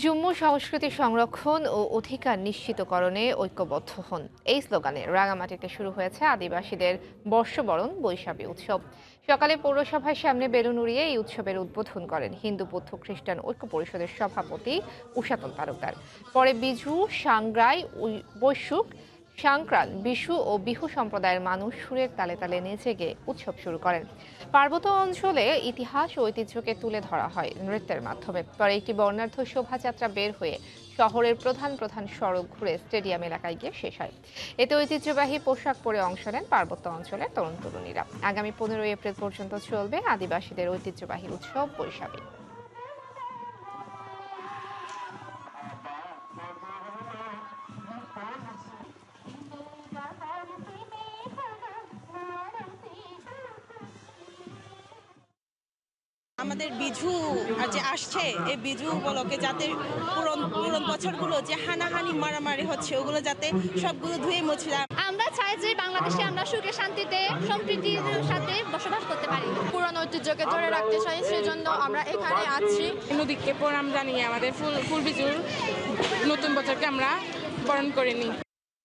জম্মু সংস্কৃতি সংরক্ষণ ও অধিকার নিশ্চিতকরণে ঐক্যবদ্ধ হন, এই স্লোগানে রাঙামাটিতে শুরু হয়েছে আদিবাসীদের বর্ষবরণ বৈশাখী উৎসব। সকালে পৌরসভার সামনে বেলুন উড়িয়ে এই উৎসবের উদ্বোধন করেন হিন্দু বৌদ্ধ খ্রিস্টান ঐক্য পরিষদের সভাপতি উষাতল তালুকদার। পরে বিজু, সাংগ্রাই, বৈশুক, সংক্রান্ত, বিশু ও বিহু সম্প্রদায়ের মানুষ সুরের তালে তালে নেচে গেয়ে উৎসব শুরু করেন। পার্বত্য অঞ্চলে ইতিহাস ও ঐতিহ্যকে তুলে ধরা হয় নৃত্যের মাধ্যমে। পরে একটি বর্ণাঢ্য শোভাযাত্রা বের হয়ে শহরের প্রধান প্রধান সড়ক ঘুরে স্টেডিয়াম এলাকায় গিয়ে শেষ হয়। এতে ঐতিহ্যবাহী পোশাক পরে অংশ নেন পার্বত্য অঞ্চলের তরুণ তরুণীরা। আগামী 15 এপ্রিল পর্যন্ত চলবে আদিবাসীদের ঐতিহ্যবাহী উৎসব বৈশাখী। আমাদের বিজু যে আসছে, এই বিজু উপলক্ষে যাতে পুরন বছরগুলো যে হানাহানি মারামারি হচ্ছে ওগুলো যাতে সবগুলো ধুয়ে মুছে যায়। আমরা চাই যে বাংলাদেশে আমরা সুখে শান্তিতে সম্প্রীতির সাথে বসবাস করতে পারি। পুরানো ঐতিহ্যকে ধরে রাখতে চাই, সেজন্য আমরা এখানে আছি। নদীকে প্রণাম জানিয়ে আমাদের ফুল বিজুর নতুন বছরকে আমরা বরণ করে নিই।